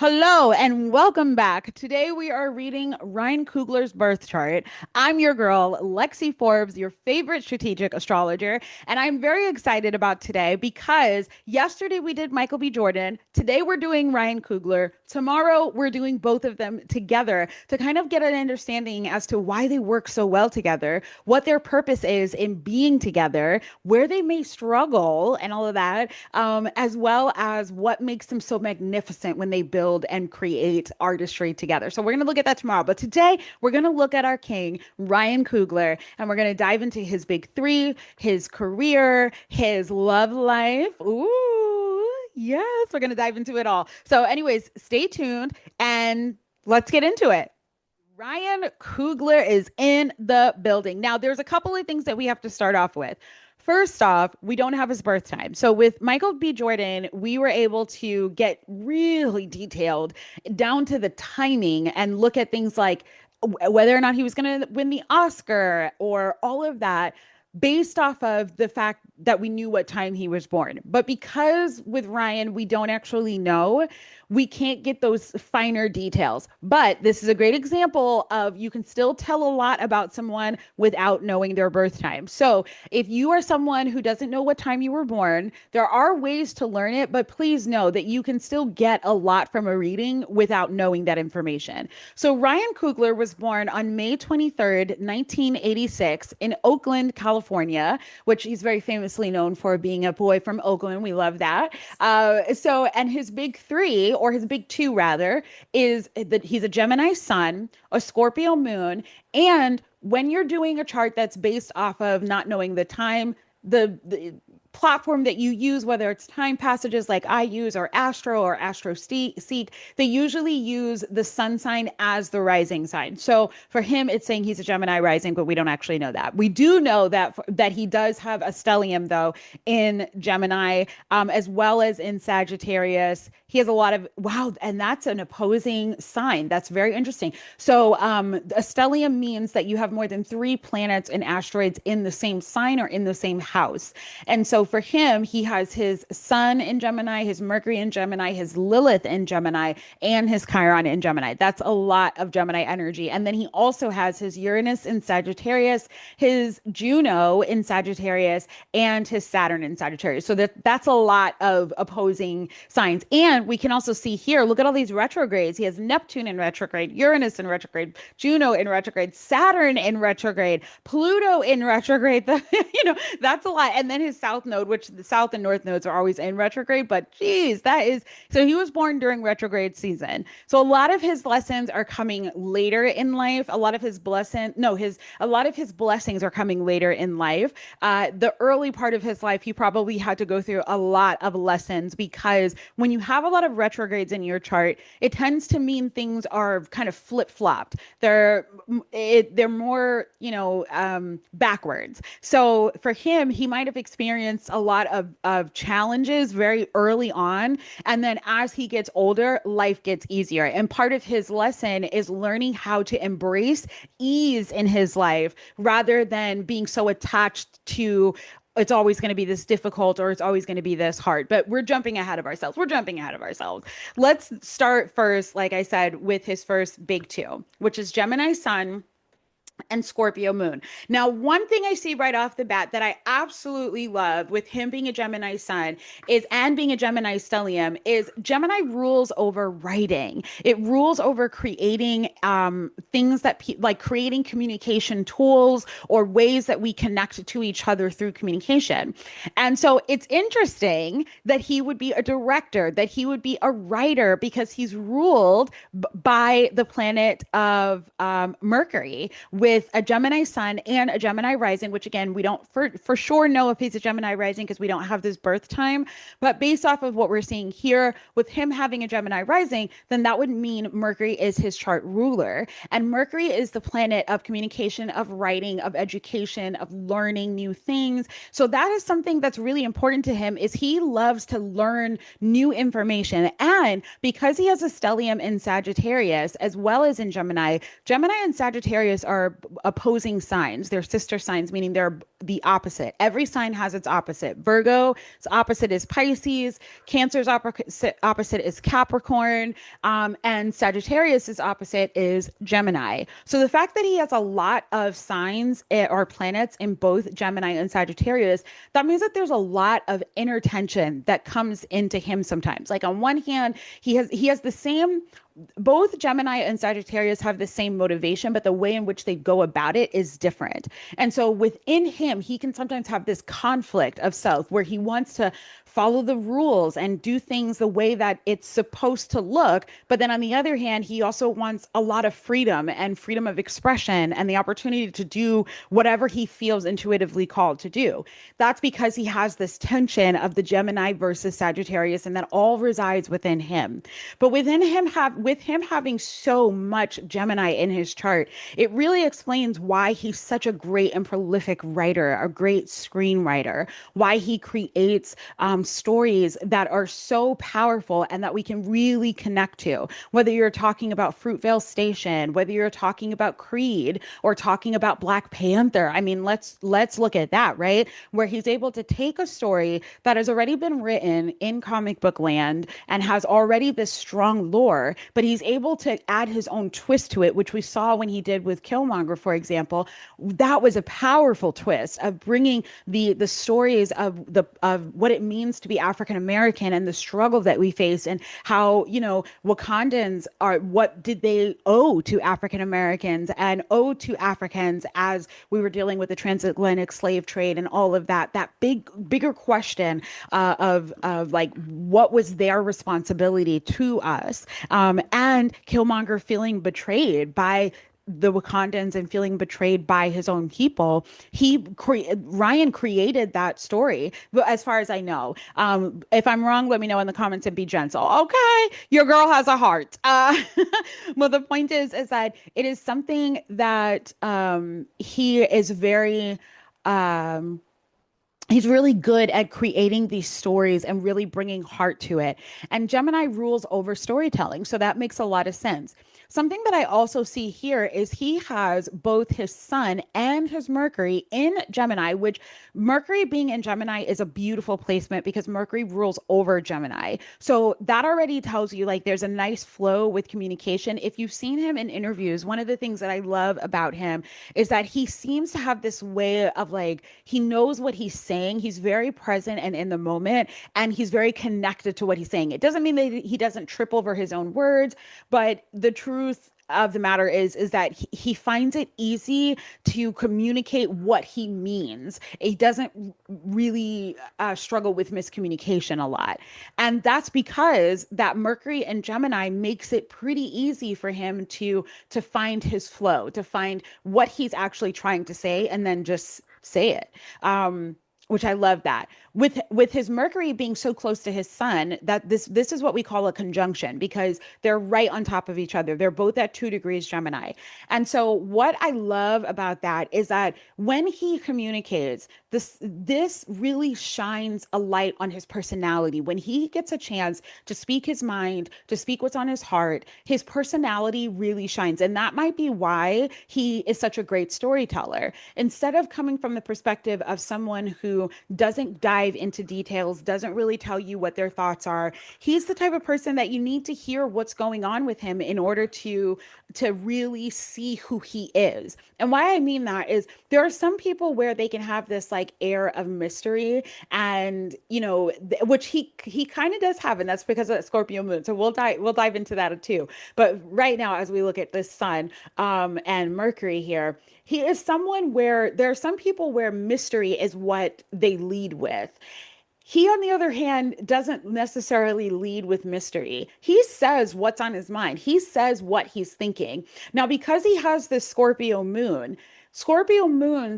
Hello and welcome back. Today we are reading Ryan Coogler's birth chart. I'm your girl, Lexi Forbes, your favorite strategic astrologer, and I'm very excited about today because yesterday we did Michael B. Jordan. Today we're doing Ryan Coogler. Tomorrow we're doing both of them together to kind of get an understanding as to why they work so well together, what their purpose is in being together, where they may struggle, and all of that, as well as what makes them so magnificent when they build and create artistry together. So we're going to look at that tomorrow. But today we're going to look at our king, Ryan Coogler, and we're going to dive into his big three, his career, his love life. Ooh, yes, we're going to dive into it all. So, anyways, stay tuned and let's get into it. Ryan Coogler is in the building. Now, there's a couple of things that we have to start off with. First off, we don't have his birth time. So with Michael B. Jordan, we were able to get really detailed down to the timing and look at things like whether or not he was going to win the Oscar or all of that based off of the fact that we knew what time he was born. But because with Ryan, we don't actually know, we can't get those finer details. But this is a great example of you can still tell a lot about someone without knowing their birth time. So if you are someone who doesn't know what time you were born, there are ways to learn it, but please know that you can still get a lot from a reading without knowing that information. So Ryan Coogler was born on May 23rd, 1986 in Oakland, California, which he's very famously known for being a boy from Oakland. We love that. And his big three, or his big two rather, is that he's a Gemini sun, a Scorpio moon, and when you're doing a chart that's based off of not knowing the time, the platform that you use, whether it's time passages like I use or Astro Seek, they usually use the sun sign as the rising sign. So for him, it's saying he's a Gemini rising, but we don't actually know that. We do know that he does have a stellium though in Gemini, as well as in Sagittarius. He has a lot of wow, and that's an opposing sign. That's very interesting. So a stellium means that you have more than three planets and asteroids in the same sign or in the same house. And so for him, he has his Sun in Gemini, his Mercury in Gemini, his Lilith in Gemini, and his Chiron in Gemini. That's a lot of Gemini energy. And then he also has his Uranus in Sagittarius, his Juno in Sagittarius, and his Saturn in Sagittarius. So that's a lot of opposing signs. And we can also see here, look at all these retrogrades. He has Neptune in retrograde, Uranus in retrograde, Juno in retrograde, Saturn in retrograde, Pluto in retrograde. That's a lot. And then his south node, which the south and north nodes are always in retrograde, but geez, that is so he was born during retrograde season. So a lot of his lessons are coming later in life. A lot of his blessings are coming later in life. The early part of his life, he probably had to go through a lot of lessons because when you have a lot of retrogrades in your chart, it tends to mean things are kind of flip-flopped. They're more, backwards. So for him, he might have experienced a lot of challenges very early on. And then as he gets older, life gets easier. And part of his lesson is learning how to embrace ease in his life rather than being so attached to it's always going to be this difficult or it's always going to be this hard. But we're jumping ahead of ourselves. We're jumping ahead of ourselves. Let's start first, like I said, with his first big two, which is Gemini Sun and Scorpio moon. Now, one thing I see right off the bat that I absolutely love with him being a Gemini sun and being a Gemini stellium is Gemini rules over writing. It rules over creating things that like creating communication tools or ways that we connect to each other through communication. And so it's interesting that he would be a director, that he would be a writer because he's ruled by the planet of Mercury with a Gemini sun and a Gemini rising, which again, we don't for sure know if he's a Gemini rising because we don't have this birth time. But based off of what we're seeing here with him having a Gemini rising, then that would mean Mercury is his chart ruler. And Mercury is the planet of communication, of writing, of education, of learning new things. So that is something that's really important to him is he loves to learn new information. And because he has a stellium in Sagittarius as well as in Gemini, Gemini and Sagittarius are opposing signs. They're sister signs, meaning they're the opposite. Every sign has its opposite. Virgo's opposite is Pisces. Cancer's opposite is Capricorn. And Sagittarius's opposite is Gemini. So the fact that he has a lot of signs or planets in both Gemini and Sagittarius, that means that there's a lot of inner tension that comes into him sometimes. Like on one hand, he has the same, both Gemini and Sagittarius have the same motivation, but the way in which they go about it is different. And so within him, he can sometimes have this conflict of self where he wants to follow the rules and do things the way that it's supposed to look. But then on the other hand, he also wants a lot of freedom and freedom of expression and the opportunity to do whatever he feels intuitively called to do. That's because he has this tension of the Gemini versus Sagittarius, and that all resides within him. But with him having so much Gemini in his chart, it really explains why he's such a great and prolific writer, a great screenwriter, why he creates stories that are so powerful and that we can really connect to. Whether you're talking about Fruitvale Station, whether you're talking about Creed or talking about Black Panther, I mean, let's look at that, right? Where he's able to take a story that has already been written in comic book land and has already this strong lore, but he's able to add his own twist to it, which we saw when he did with Killmonger, for example. That was a powerful twist of bringing the stories of what it means to be African American and the struggle that we face, and how, Wakandans are, what did they owe to African Americans and owe to Africans as we were dealing with the transatlantic slave trade and all of that bigger question of like what was their responsibility to us, and Killmonger feeling betrayed by the Wakandans and feeling betrayed by his own people. Ryan created that story, but as far as I know, if I'm wrong, let me know in the comments and be gentle. Okay, your girl has a heart. Well, the point is that it is something that he is very. Um, He's really good at creating these stories and really bringing heart to it. And Gemini rules over storytelling. So that makes a lot of sense. Something that I also see here is he has both his sun and his Mercury in Gemini, which Mercury being in Gemini is a beautiful placement because Mercury rules over Gemini. So that already tells you like there's a nice flow with communication. If you've seen him in interviews, one of the things that I love about him is that he seems to have this way of like, he knows what he's saying. He's very present and in the moment, and he's very connected to what he's saying. It doesn't mean that he doesn't trip over his own words, but the truth of the matter is that he finds it easy to communicate what he means. He doesn't really struggle with miscommunication a lot. And that's because that Mercury and Gemini makes it pretty easy for him to find his flow, to find what he's actually trying to say and then just say it. Which I love that. With his Mercury being so close to his sun, that this is what we call a conjunction because they're right on top of each other. They're both at 2 degrees Gemini. And so what I love about that is that when he communicates, this really shines a light on his personality. When he gets a chance to speak his mind, to speak what's on his heart, his personality really shines. And that might be why he is such a great storyteller. Instead of coming from the perspective of someone who doesn't dive into details, doesn't really tell you what their thoughts are, he's the type of person that you need to hear what's going on with him in order to really see who he is. And why I mean that is there are some people where they can have this like air of mystery, and which he kind of does have, and that's because of that Scorpio moon. So we'll dive into that too. But right now, as we look at this sun and Mercury here, he is someone where there are some people where mystery is what they lead with. He, on the other hand, doesn't necessarily lead with mystery. He says what's on his mind. He says what he's thinking. Now, because he has this Scorpio moons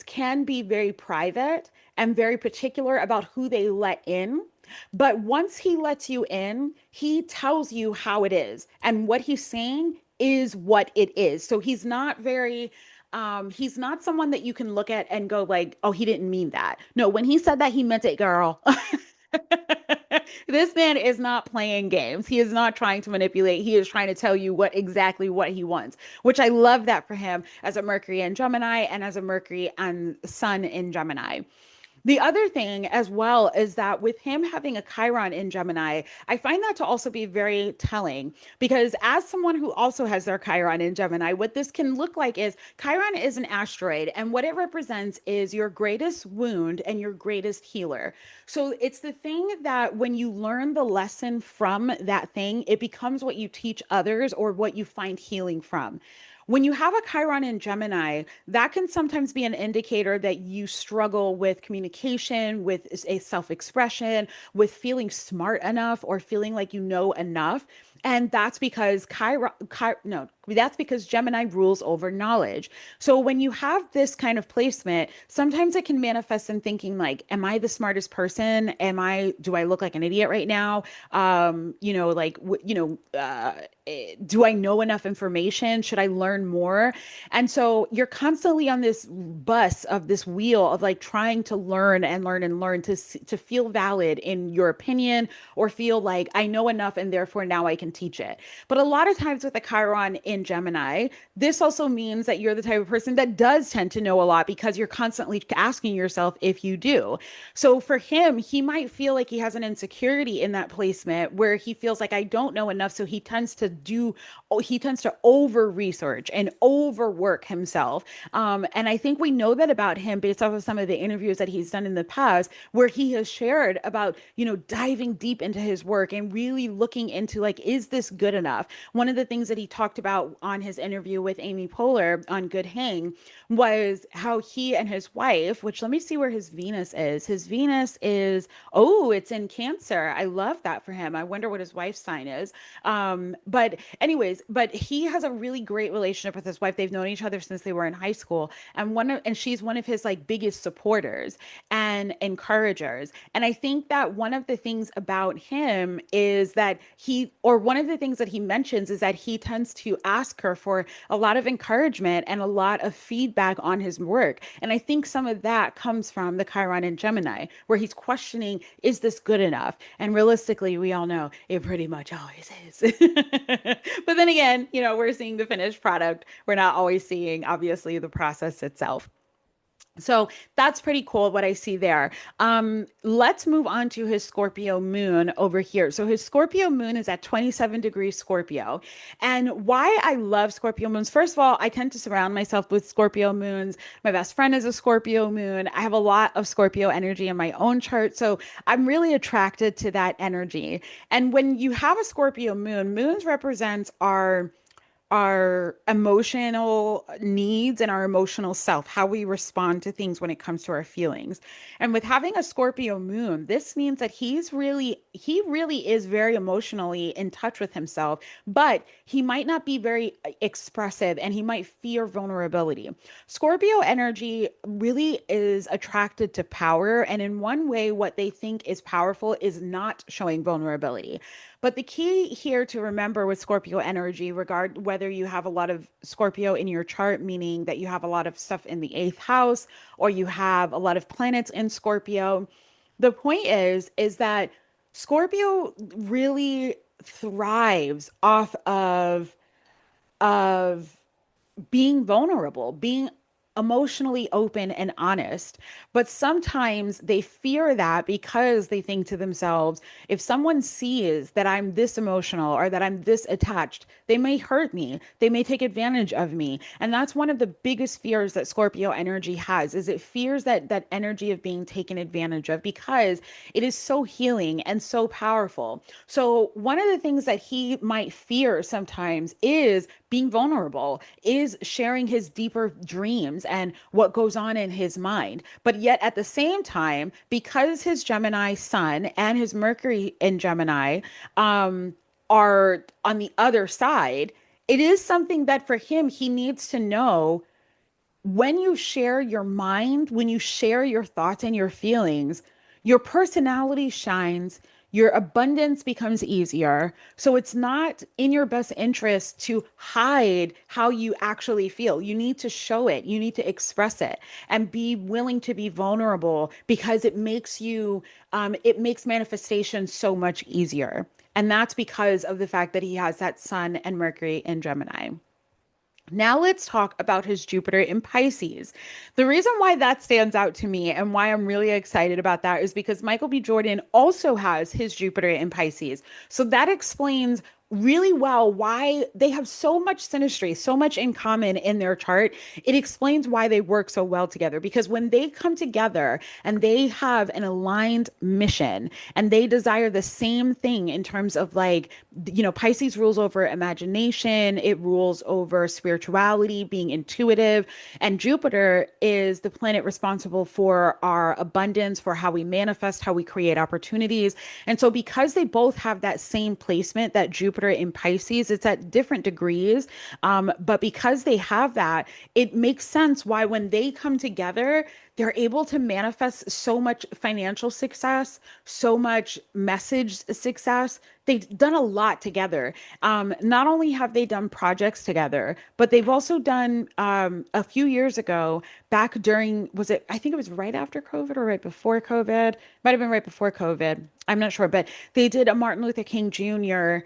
can be very private and very particular about who they let in. But once he lets you in, he tells you how it is. And what he's saying is what it is. So he's not someone that you can look at and go like, oh, he didn't mean that. No, when he said that, he meant it, girl. This man is not playing games. He is not trying to manipulate. He is trying to tell you what he wants, which I love that for him as a Mercury and Gemini and as a Mercury and Sun in Gemini. The other thing as well is that with him having a Chiron in Gemini, I find that to also be very telling because as someone who also has their Chiron in Gemini, what this can look like is Chiron is an asteroid, and what it represents is your greatest wound and your greatest healer. So it's the thing that when you learn the lesson from that thing, it becomes what you teach others or what you find healing from. When you have a Chiron in Gemini, that can sometimes be an indicator that you struggle with communication, with a self expression, with feeling smart enough or feeling like you know enough. And that's because no, that's because Gemini rules over knowledge. So when you have this kind of placement, sometimes it can manifest in thinking like, am I the smartest person? Do I look like an idiot right now? Like, do I know enough information? Should I learn more? And so you're constantly on this bus of this wheel of like trying to learn and learn and learn to feel valid in your opinion or feel like I know enough and therefore now I can teach it. But a lot of times with the Chiron in Gemini, this also means that you're the type of person that does tend to know a lot because you're constantly asking yourself if you do. So for him, he might feel like he has an insecurity in that placement where he feels like I don't know enough. So he tends to over research and overwork himself. And I think we know that about him based off of some of the interviews that he's done in the past, where he has shared about, diving deep into his work and really looking into like, is this good enough? One of the things that he talked about on his interview with Amy Poehler on Good Hang was how he and his wife, which let me see where his Venus is. His Venus is, oh, it's in Cancer. I love that for him. I wonder what his wife's sign is. But he has a really great relationship with his wife. They've known each other since they were in high school, and she's one of his like biggest supporters and encouragers. And I think that one of the things about him is that one of the things that he mentions is that he tends to ask her for a lot of encouragement and a lot of feedback on his work. And I think some of that comes from the Chiron in Gemini, where he's questioning, is this good enough? And realistically, we all know it pretty much always is. But then again, we're seeing the finished product. We're not always seeing, obviously, the process itself. So that's pretty cool what I see there. Let's move on to his Scorpio moon over here. So his Scorpio moon is at 27 degrees Scorpio. And why I love Scorpio moons, first of all, I tend to surround myself with Scorpio moons. My best friend is a Scorpio moon. I have a lot of Scorpio energy in my own chart. So I'm really attracted to that energy. And when you have a Scorpio moon, moons represents our emotional needs and our emotional self, how we respond to things when it comes to our feelings. And with having a Scorpio moon, this means that he really is very emotionally in touch with himself, but he might not be very expressive and he might fear vulnerability. Scorpio energy really is attracted to power. And in one way, what they think is powerful is not showing vulnerability. But the key here to remember with Scorpio energy, regard whether you have a lot of Scorpio in your chart, meaning that you have a lot of stuff in the eighth house, or you have a lot of planets in Scorpio, the point is that Scorpio really thrives off of being vulnerable, being emotionally open and honest. But sometimes they fear that because they think to themselves, if someone sees that I'm this emotional or that I'm this attached, they may hurt me. They may take advantage of me. And that's one of the biggest fears that Scorpio energy has, is it fears that energy of being taken advantage of because it is so healing and so powerful. So one of the things that he might fear sometimes is being vulnerable, is sharing his deeper dreams and what goes on in his mind. But yet at the same time, because his Gemini sun and his Mercury in Gemini are on the other side, it is something that for him, he needs to know when you share your mind, when you share your thoughts and your feelings, your personality shines, your abundance becomes easier. So it's not in your best interest to hide how you actually feel. You need to show it, you need to express it, and be willing to be vulnerable because it makes manifestation so much easier. And that's because of the fact that he has that Sun and Mercury in Gemini. Now let's talk about his Jupiter in Pisces. The reason why that stands out to me and why I'm really excited about that is because Michael B. Jordan also has his Jupiter in Pisces. So that explains really well why they have so much synastry, so much in common in their chart. It explains why they work so well together because when they come together and they have an aligned mission and they desire the same thing in terms of like, Pisces rules over imagination, it rules over spirituality, being intuitive, and Jupiter is the planet responsible for our abundance, for how we manifest, how we create opportunities. And so because they both have that same placement, that Jupiter in Pisces, it's at different degrees. But because they have that, it makes sense why when they come together, they're able to manifest so much financial success, so much message success. They've done a lot together. Not only have they done projects together, but they've also done a few years ago, back during, was it, I think it was right after COVID or right before COVID? Might have been right before COVID. I'm not sure, but they did a Martin Luther King Jr.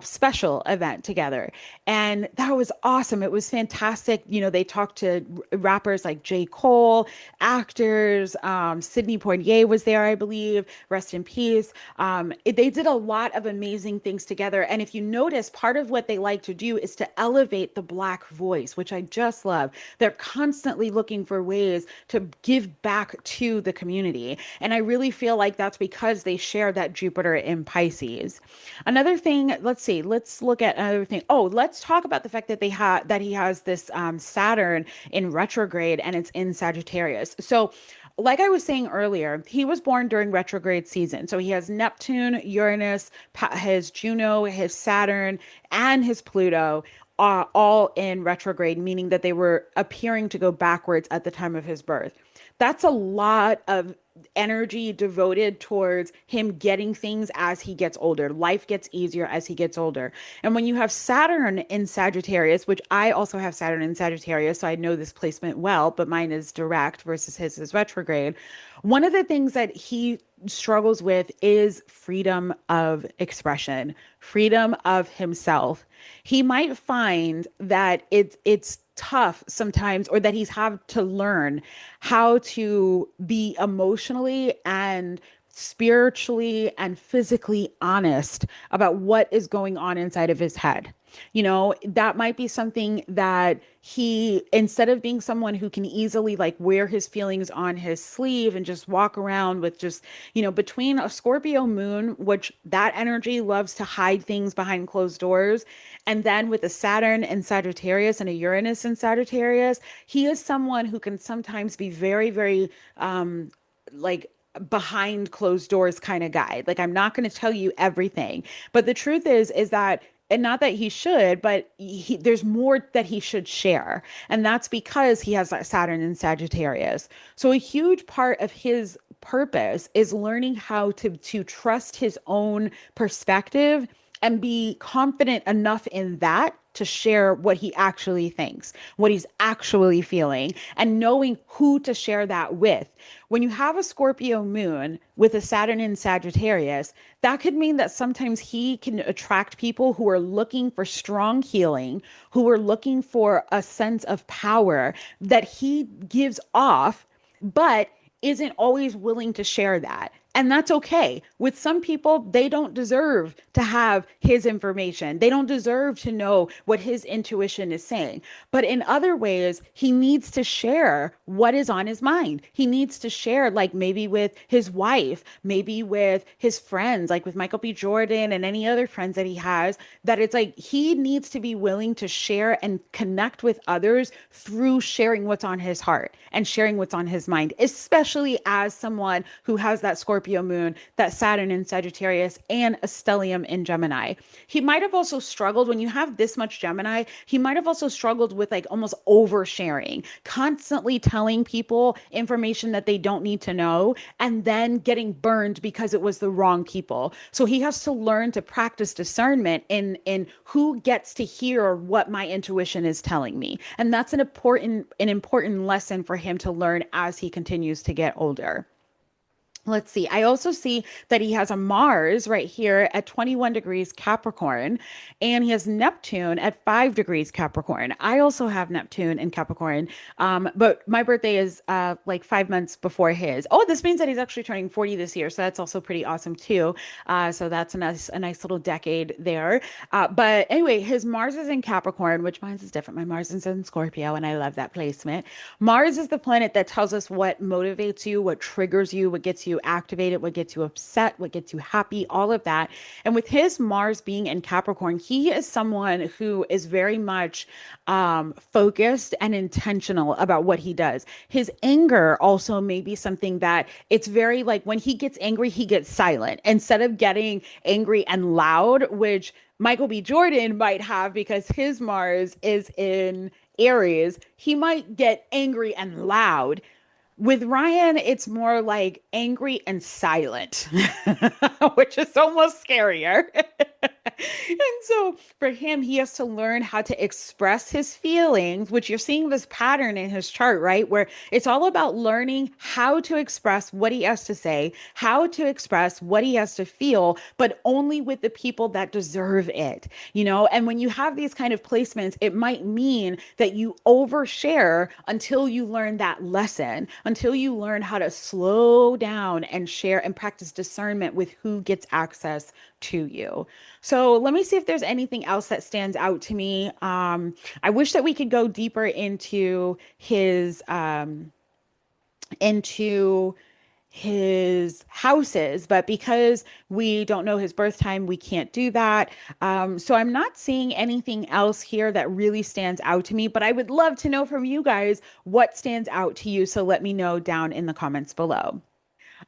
Special event together. And that was awesome. It was fantastic. They talked to rappers like J. Cole, actors. Sidney Poitier was there, I believe. Rest in peace. They did a lot of amazing things together. And if you notice, part of what they like to do is to elevate the Black voice, which I just love. They're constantly looking for ways to give back to the community. And I really feel like that's because they share that Jupiter in Pisces. Another thing, let's see, let's look at another thing. Oh, let's talk about the fact that he has this Saturn in retrograde and it's in Sagittarius. So like I was saying earlier, he was born during retrograde season. So he has Neptune, Uranus, his Juno, his Saturn, and his Pluto all in retrograde, meaning that they were appearing to go backwards at the time of his birth. That's a lot of energy devoted towards him getting things as he gets older. Life gets easier as he gets older. And when you have Saturn in Sagittarius, which I also have Saturn in Sagittarius, so I know this placement well, but mine is direct versus his is retrograde. One of the things that he struggles with is freedom of expression, freedom of himself. He might find that it's tough sometimes, or that he's had to learn how to be emotionally and spiritually and physically honest about what is going on inside of his head. That might be something that he, instead of being someone who can easily like wear his feelings on his sleeve and just walk around with just, between a Scorpio moon, which that energy loves to hide things behind closed doors, and then with a Saturn and Sagittarius and a Uranus in Sagittarius, he is someone who can sometimes be very, very, like, behind closed doors kind of guy. Like, I'm not going to tell you everything, but the truth is that, and not that he should, but there's more that he should share. And that's because he has that Saturn in Sagittarius. So a huge part of his purpose is learning how to trust his own perspective and be confident enough in that to share what he actually thinks, what he's actually feeling, and knowing who to share that with. When you have a Scorpio moon with a Saturn in Sagittarius, that could mean that sometimes he can attract people who are looking for strong healing, who are looking for a sense of power that he gives off, but isn't always willing to share that. And that's okay. With some people, they don't deserve to have his information. They don't deserve to know what his intuition is saying. But in other ways, he needs to share what is on his mind. He needs to share, like maybe with his wife, maybe with his friends, like with Michael B. Jordan and any other friends that he has, that it's like he needs to be willing to share and connect with others through sharing what's on his heart and sharing what's on his mind, especially as someone who has that Scorpio Scorpio moon, that Saturn in Sagittarius, and a stellium in Gemini. He might have also struggled when you have this much Gemini, he might have also struggled with like almost oversharing, constantly telling people information that they don't need to know, and then getting burned because it was the wrong people. So he has to learn to practice discernment in who gets to hear what my intuition is telling me. And that's an important lesson for him to learn as he continues to get older. Let's see. I also see that he has a Mars right here at 21 degrees Capricorn, and he has Neptune at 5 degrees Capricorn. I also have Neptune in Capricorn, but my birthday is like 5 months before his. Oh, this means that he's actually turning 40 this year, so that's also pretty awesome too. So that's a nice little decade there. But anyway, his Mars is in Capricorn, which mine is different. My Mars is in Scorpio, and I love that placement. Mars is the planet that tells us what motivates you, what triggers you, what gets you activated, what gets you upset, what gets you happy, all of that. And with his Mars being in Capricorn, he is someone who is very much focused and intentional about what he does. His anger also may be something that it's very like when he gets angry, he gets silent instead of getting angry and loud, which Michael B. Jordan might have because his Mars is in Aries. He might get angry and loud. With Ryan, it's more like angry and silent, which is almost scarier. And so for him, he has to learn how to express his feelings, which you're seeing this pattern in his chart, right? Where it's all about learning how to express what he has to say, how to express what he has to feel, but only with the people that deserve it, you know? And when you have these kind of placements, it might mean that you overshare until you learn that lesson, until you learn how to slow down and share and practice discernment with who gets access to you. So let me see if there's anything else that stands out to me. I wish that we could go deeper into his houses, but because we don't know his birth time, we can't do that. So I'm not seeing anything else here that really stands out to me, but I would love to know from you guys what stands out to you. So let me know down in the comments below.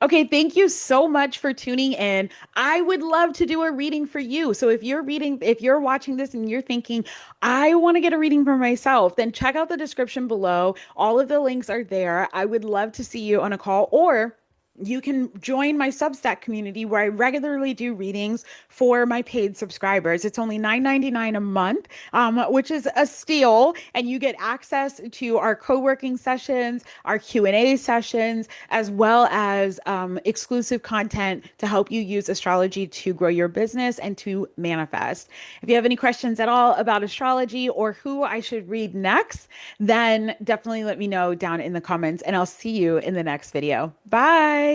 Okay, thank you so much for tuning in. I would love to do a reading for you. So if you're watching this and you're thinking, I want to get a reading for myself, then check out the description below. All of the links are there. I would love to see you on a call, or you can join my Substack community where I regularly do readings for my paid subscribers. It's only $9.99 a month, which is a steal, and you get access to our co-working sessions, our Q&A sessions, as well as exclusive content to help you use astrology to grow your business and to manifest. If you have any questions at all about astrology or who I should read next, then definitely let me know down in the comments, and I'll see you in the next video. Bye.